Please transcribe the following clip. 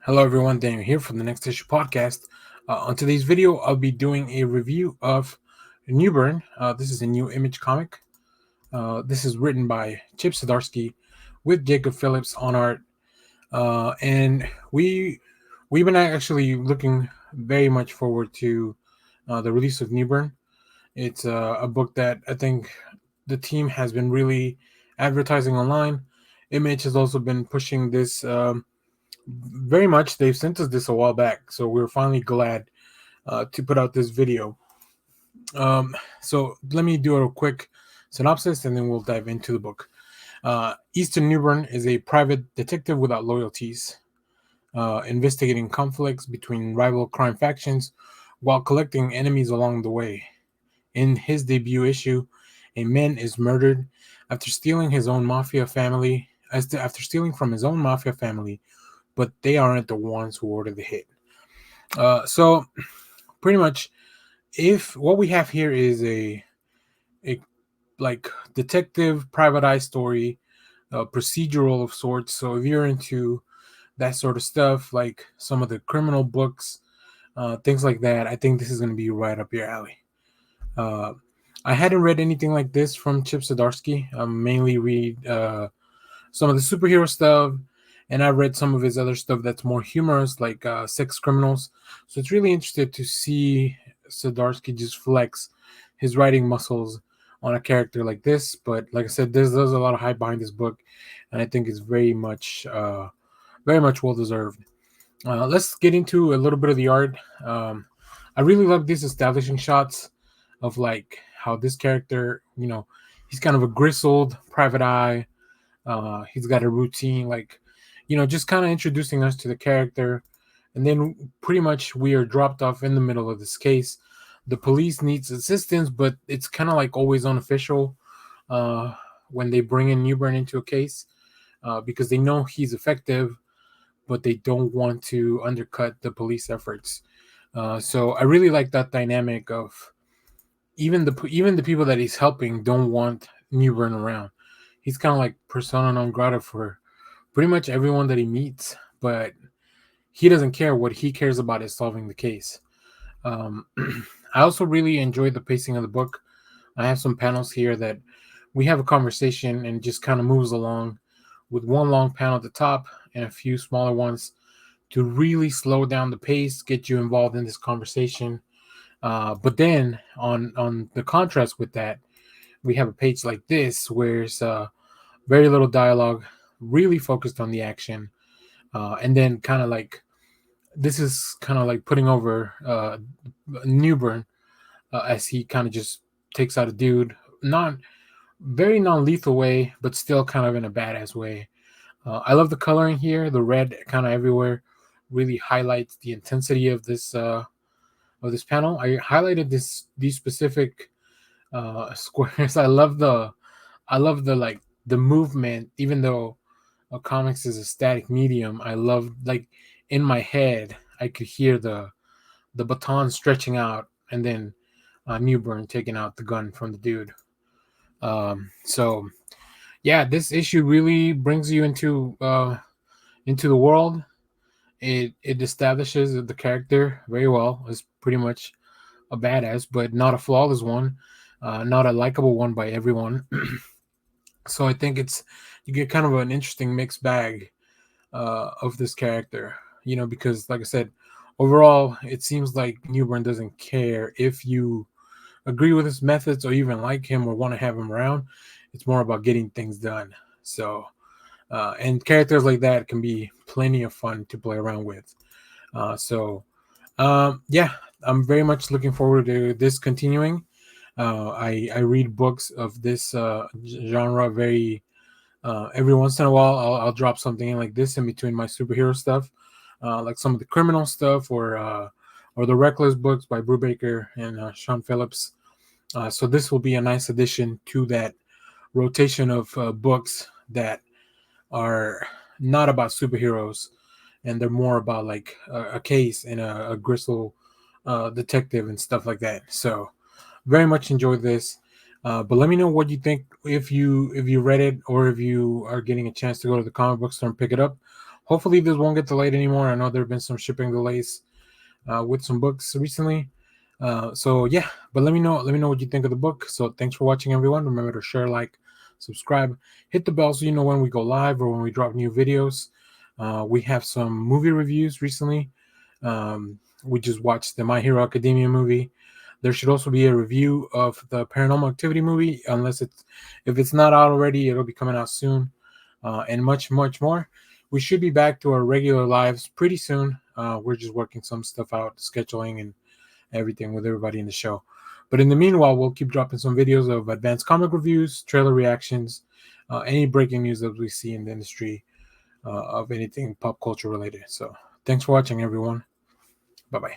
Hello everyone, Daniel here from the Next Issue Podcast. On today's video, I'll be doing a review of Newburn. This is a new Image comic. This is written by Zdarsky with Jacob Phillips on art. And we've been actually looking very much forward to the release of Newburn. It's a book that I think the team has been really advertising online. Image has also been pushing this very much. They've sent us this a while back, so we're finally glad to put out this video. So let me do a quick synopsis and then we'll dive into the book. EASTON NEWBURN is a private detective without loyalties, investigating conflicts between rival crime factions while collecting enemies along the way. In his debut issue, a man is murdered after stealing his own mafia family. After stealing from his own mafia family, but they aren't the ones who ordered the hit. So pretty much, if what we have here is a like detective private eye story, procedural of sorts. So if you're into that sort of stuff, like some of the criminal books, things like that, I think this is going to be right up your alley. I hadn't read anything like this from Chip Zdarsky. I mainly read some of the superhero stuff, and I read some of his other stuff that's more humorous, like Sex Criminals. So it's really interesting to see Zdarsky just flex his writing muscles on a character like this. But like I said, there's a lot of hype behind this book, and I think it's very much well deserved. Let's get into a little bit of the art. I really love these establishing shots of like how this character, he's kind of a grizzled private eye. He's got a routine, like, just kind of introducing us to the character. And then pretty much we are dropped off in the middle of this case. The police needs assistance, but it's kind of like always unofficial when they bring in Newburn into a case because they know he's effective, but they don't want to undercut the police efforts. So I really like that dynamic of even the people that he's helping don't want Newburn around. He's kind of like persona non grata for pretty much everyone that he meets, but he doesn't care. What he cares about is solving the case. Um, I also really enjoyed the pacing of the book. I have some panels here that we have a conversation and just kind of moves along with one long panel at the top and a few smaller ones to really slow down the pace, get you involved in this conversation. But then on the contrast with that, we have a page like this where it's very little dialogue, really focused on the action, and then kind of like this is kind of like putting over Newburn as he kind of just takes out a dude, not very non-lethal way, but still kind of in a badass way. I love the coloring here. The red kind of everywhere really highlights the intensity of this panel. I highlighted these specific squares. I love the like the movement, even though comics is a static medium. I love like in my head I could hear the baton stretching out and then Newburn taking out the gun from the dude. So yeah, this issue really brings you into the world. It establishes the character very well. It's pretty much a badass, but not a flawless one, not a likable one by everyone. So I think you get kind of an interesting mixed bag of this character, because like I said, overall it seems like Newburn doesn't care if you agree with his methods or even like him or want to have him around. It's more about getting things done. So and characters like that can be plenty of fun to play around with. Yeah, I'm very much looking forward to this continuing. I read books of this genre very every once in a while. I'll drop something in like this in between my superhero stuff, like some of the criminal stuff or the Reckless books by Brubaker and Sean Phillips. So this will be a nice addition to that rotation of books that are not about superheroes and they're more about like a case and a gristle detective and stuff like that. So very much enjoyed this. But let me know what you think if you read it or if you are getting a chance to go to the comic book store and pick it up. Hopefully this won't get delayed anymore. I know there have been some shipping delays with some books recently. So yeah, but let me know what you think of the book. So thanks for watching, everyone. Remember to share, like, subscribe, hit the bell so you know when we go live or when we drop new videos. We have some movie reviews recently. We just watched the My Hero Academia movie. There should also be a review of the Paranormal Activity movie, if it's not out already, it'll be coming out soon, and much more. We should be back to our regular lives pretty soon. We're just working some stuff out, scheduling and everything with everybody in the show. But in the meanwhile, we'll keep dropping some videos of advanced comic reviews, trailer reactions, any breaking news that we see in the industry of anything pop culture related. So thanks for watching, everyone. Bye bye.